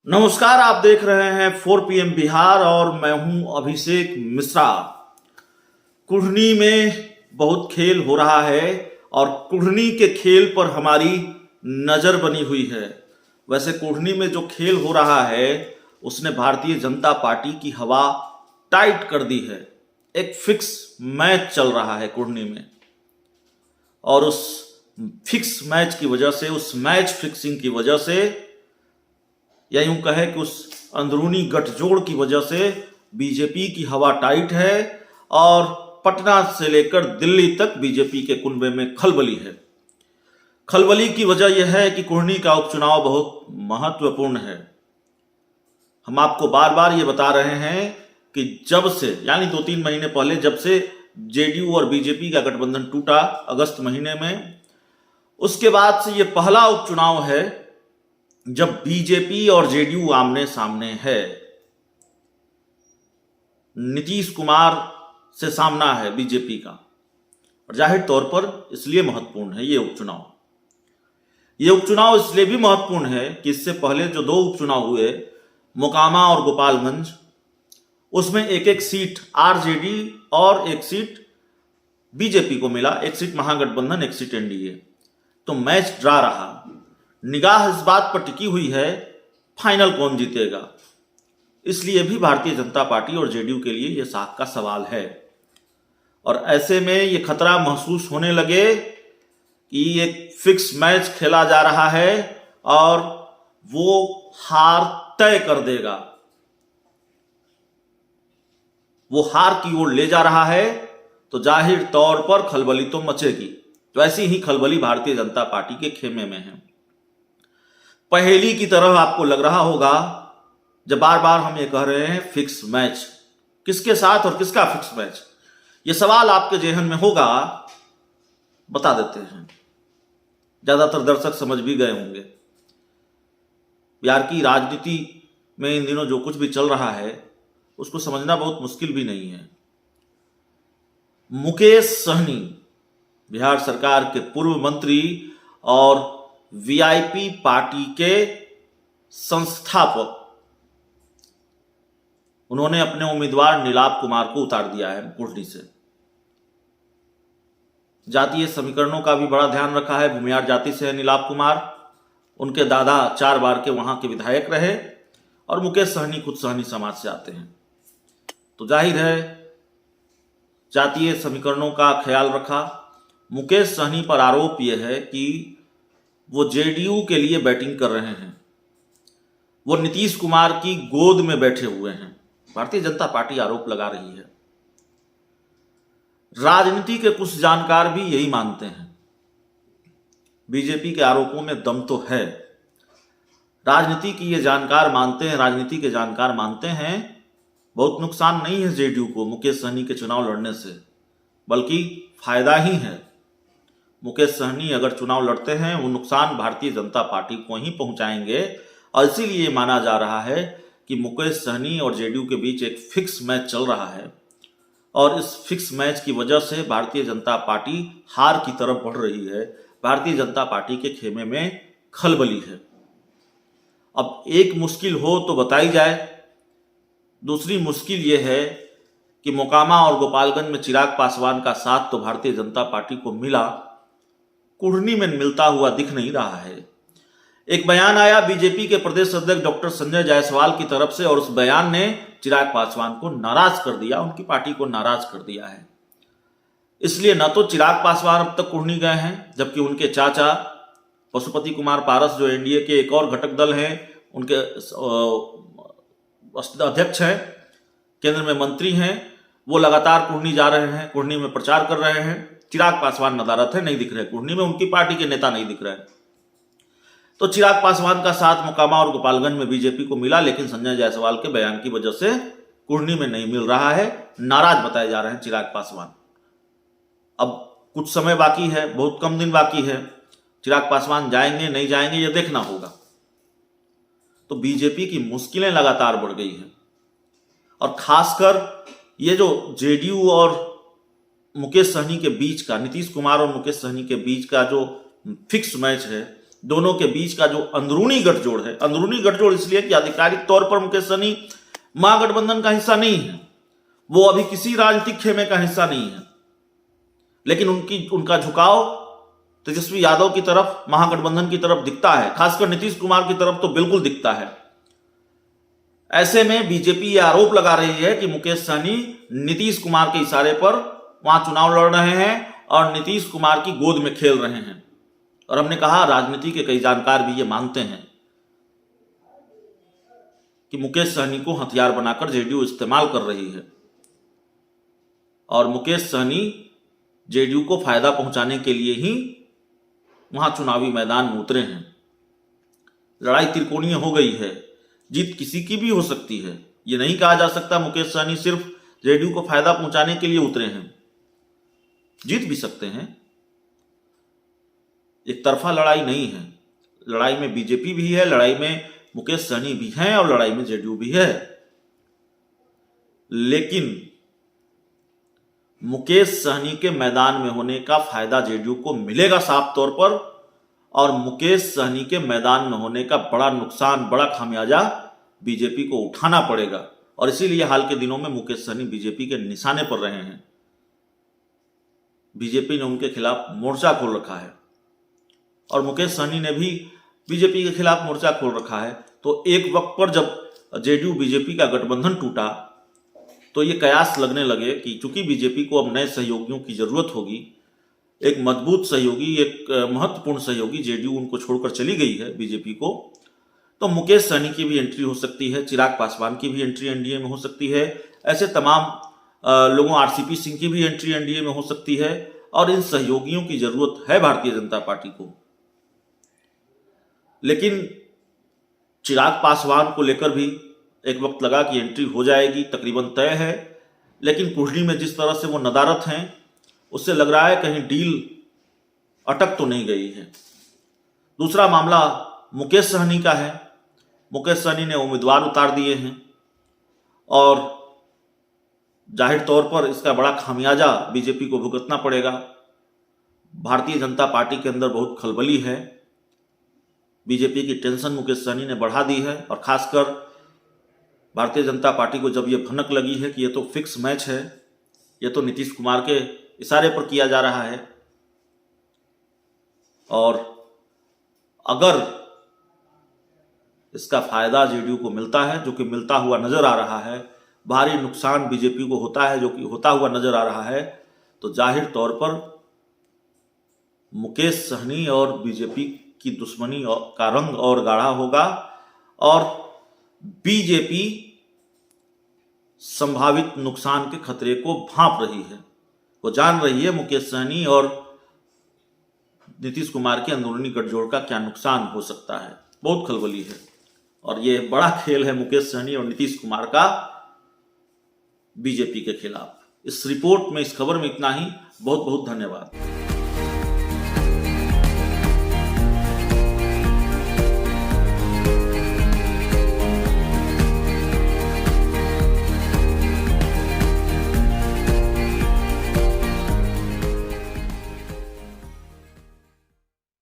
नमस्कार, आप देख रहे हैं 4 PM बिहार और मैं हूं अभिषेक मिश्रा। कुढ़नी में बहुत खेल हो रहा है और कुढ़नी के खेल पर हमारी नजर बनी हुई है। वैसे कुढ़नी में जो खेल हो रहा है उसने भारतीय जनता पार्टी की हवा टाइट कर दी है। एक फिक्स मैच चल रहा है कुढ़नी में और उस फिक्स मैच की वजह से, उस मैच फिक्सिंग की वजह से, या यूं कहे कि उस अंदरूनी गठजोड़ की वजह से बीजेपी की हवा टाइट है और पटना से लेकर दिल्ली तक बीजेपी के कुनबे में खलबली है। खलबली की वजह यह है कि कुढ़नी का उपचुनाव बहुत महत्वपूर्ण है। हम आपको बार बार ये बता रहे हैं कि जब से, यानी 2-3 महीने पहले जब से जेडीयू और बीजेपी का गठबंधन टूटा अगस्त महीने में, उसके बाद से ये पहला उपचुनाव है जब बीजेपी और जेडीयू आमने सामने है। नीतीश कुमार से सामना है बीजेपी का और जाहिर तौर पर इसलिए महत्वपूर्ण है ये उपचुनाव। ये उपचुनाव इसलिए भी महत्वपूर्ण है कि इससे पहले जो 2 उपचुनाव हुए, मोकामा और गोपालगंज, उसमें एक एक सीट आरजेडी और एक सीट बीजेपी को मिला, एक सीट महागठबंधन, एक सीट एनडीए। तो मैच ड्रा रहा। निगाह इस बात पर टिकी हुई है फाइनल कौन जीतेगा। इसलिए भी भारतीय जनता पार्टी और जेडीयू के लिए यह साख का सवाल है और ऐसे में ये खतरा महसूस होने लगे कि एक फिक्स मैच खेला जा रहा है और वो हार तय कर देगा, वो हार की ओर ले जा रहा है, तो जाहिर तौर पर खलबली तो मचेगी। तो ऐसी ही खलबली भारतीय जनता पार्टी के खेमे में है। पहेली की तरह आपको लग रहा होगा जब बार बार हम ये कह रहे हैं फिक्स मैच, किसके साथ और किसका फिक्स मैच, ये सवाल आपके जेहन में होगा। बता देते हैं, ज्यादातर दर्शक समझ भी गए होंगे। बिहार की राजनीति में इन दिनों जो कुछ भी चल रहा है उसको समझना बहुत मुश्किल भी नहीं है। मुकेश सहनी, बिहार सरकार के पूर्व मंत्री और वीआईपी पार्टी के संस्थापक, उन्होंने अपने उम्मीदवार नीलाप कुमार को उतार दिया है कुढ़नी से। जातीय समीकरणों का भी बड़ा ध्यान रखा है। भूमिहार जाति से है नीलाप कुमार, उनके दादा 4 बार के वहां के विधायक रहे और मुकेश सहनी खुद सहनी समाज से आते हैं। तो जाहिर है जातीय समीकरणों का ख्याल रखा। मुकेश सहनी पर आरोप यह है कि वो जेडीयू के लिए बैटिंग कर रहे हैं, वो नीतीश कुमार की गोद में बैठे हुए हैं। भारतीय जनता पार्टी आरोप लगा रही है। राजनीति के कुछ जानकार भी यही मानते हैं। बीजेपी के आरोपों में दम तो है। राजनीति की ये जानकार मानते हैं, राजनीति के जानकार मानते हैं बहुत नुकसान नहीं है जेडीयू को मुकेश सहनी के चुनाव लड़ने से, बल्कि फायदा ही है। मुकेश सहनी अगर चुनाव लड़ते हैं वो नुकसान भारतीय जनता पार्टी को ही पहुंचाएंगे और इसीलिए माना जा रहा है कि मुकेश सहनी और जेडीयू के बीच एक फिक्स मैच चल रहा है और इस फिक्स मैच की वजह से भारतीय जनता पार्टी हार की तरफ बढ़ रही है। भारतीय जनता पार्टी के खेमे में खलबली है। अब एक मुश्किल हो तो बताई जाए। दूसरी मुश्किल यह है कि मोकामा और गोपालगंज में चिराग पासवान का साथ तो भारतीय जनता पार्टी को मिला, कुढ़नी में मिलता हुआ दिख नहीं रहा है। एक बयान आया बीजेपी के प्रदेश अध्यक्ष डॉक्टर संजय जायसवाल की तरफ से और उस बयान ने चिराग पासवान को नाराज कर दिया, उनकी पार्टी को नाराज कर दिया है। इसलिए न तो चिराग पासवान अब तक कुढ़नी गए हैं, जबकि उनके चाचा पशुपति कुमार पारस, जो एनडीए के एक और घटक दल हैं, उनके अध्यक्ष हैं, केंद्र में मंत्री हैं, वो लगातार कुढ़नी जा रहे हैं, कुढ़नी में प्रचार कर रहे हैं। चिराग पासवान नदारत है, नहीं दिख रहे कुढ़नी में, उनकी पार्टी के नेता नहीं दिख रहे। तो चिराग पासवान का साथ मोकामा और गोपालगंज में बीजेपी को मिला, लेकिन संजय जायसवाल के बयान की वजह से कुढ़नी में नहीं मिल रहा है। नाराज बताए जा रहे हैं चिराग पासवान। अब कुछ समय बाकी है, बहुत कम दिन बाकी है। चिराग पासवान जाएंगे नहीं जाएंगे ये देखना होगा। तो बीजेपी की मुश्किलें लगातार बढ़ गई हैं और खासकर ये जो जेडीयू और मुकेश सहनी के बीच का, नीतीश कुमार और मुकेश सहनी के बीच का जो फिक्स मैच है, दोनों के बीच का जो अंदरूनी गठजोड़ है, अंदरूनी गठजोड़ इसलिए कि आधिकारिक तौर पर मुकेश सहनी महागठबंधन का हिस्सा नहीं है, वो अभी किसी राजनीतिक खेमे का हिस्सा नहीं है, लेकिन उनका झुकाव तेजस्वी यादव की तरफ, महागठबंधन की तरफ दिखता है, खासकर नीतीश कुमार की तरफ तो बिल्कुल दिखता है। ऐसे में बीजेपी यह आरोप लगा रही है कि मुकेश सहनी नीतीश कुमार के इशारे पर वहां चुनाव लड़ रहे हैं और नीतीश कुमार की गोद में खेल रहे हैं। और हमने कहा राजनीति के कई जानकार भी ये मानते हैं कि मुकेश सहनी को हथियार बनाकर जेडीयू इस्तेमाल कर रही है और मुकेश सहनी जेडीयू को फायदा पहुंचाने के लिए ही वहां चुनावी मैदान में उतरे हैं। लड़ाई त्रिकोणीय हो गई है, जीत किसी की भी हो सकती है। ये नहीं कहा जा सकता मुकेश सहनी सिर्फ जेडीयू को फायदा पहुंचाने के लिए उतरे हैं, जीत भी सकते हैं। एक तरफा लड़ाई नहीं है, लड़ाई में बीजेपी भी है, लड़ाई में मुकेश सहनी भी हैं और लड़ाई में जेडीयू भी है। लेकिन मुकेश सहनी के मैदान में होने का फायदा जेडीयू को मिलेगा साफ तौर पर, और मुकेश सहनी के मैदान में होने का बड़ा नुकसान, बड़ा खामियाजा बीजेपी को उठाना पड़ेगा। और इसीलिए हाल के दिनों में मुकेश सहनी बीजेपी के निशाने पर रहे हैं। बीजेपी ने उनके खिलाफ मोर्चा खोल रखा है और मुकेश सहनी ने भी बीजेपी के खिलाफ मोर्चा खोल रखा है। तो एक वक्त पर जब जेडीयू बीजेपी का गठबंधन टूटा तो ये कयास लगने लगे कि चूंकि बीजेपी को अब नए सहयोगियों की जरूरत होगी, एक मजबूत सहयोगी, एक महत्वपूर्ण सहयोगी जेडीयू उनको छोड़कर चली गई है बीजेपी को, तो मुकेश सहनी की भी एंट्री हो सकती है, चिराग पासवान की भी एंट्री एनडीए में हो सकती है, ऐसे तमाम लोगों, आरसीपी सिंह की भी एंट्री एनडीए में हो सकती है। और इन सहयोगियों की जरूरत है भारतीय जनता पार्टी को। लेकिन चिराग पासवान को लेकर भी एक वक्त लगा कि एंट्री हो जाएगी, तकरीबन तय है, लेकिन कुंडली में जिस तरह से वो नदारत हैं उससे लग रहा है कहीं डील अटक तो नहीं गई है। दूसरा मामला मुकेश सहनी का है। मुकेश सहनी ने उम्मीदवार उतार दिए हैं और जाहिर तौर पर इसका बड़ा खामियाजा बीजेपी को भुगतना पड़ेगा। भारतीय जनता पार्टी के अंदर बहुत खलबली है, बीजेपी की टेंशन मुकेश सहनी ने बढ़ा दी है और खासकर भारतीय जनता पार्टी को जब ये भनक लगी है कि ये तो फिक्स मैच है, ये तो नीतीश कुमार के इशारे पर किया जा रहा है, और अगर इसका फायदा जेडीयू को मिलता है, जो कि मिलता हुआ नजर आ रहा है, भारी नुकसान बीजेपी को होता है जो कि होता हुआ नजर आ रहा है, तो जाहिर तौर पर मुकेश सहनी और बीजेपी की दुश्मनी का रंग और गाढ़ा होगा और बीजेपी संभावित नुकसान के खतरे को भांप रही है। वो जान रही है मुकेश सहनी और नीतीश कुमार के अंदरूनी गठजोड़ का क्या नुकसान हो सकता है। बहुत खलबली है और ये बड़ा खेल है मुकेश सहनी और नीतीश कुमार का बीजेपी के खिलाफ। इस रिपोर्ट में, इस खबर में इतना ही। बहुत बहुत धन्यवाद।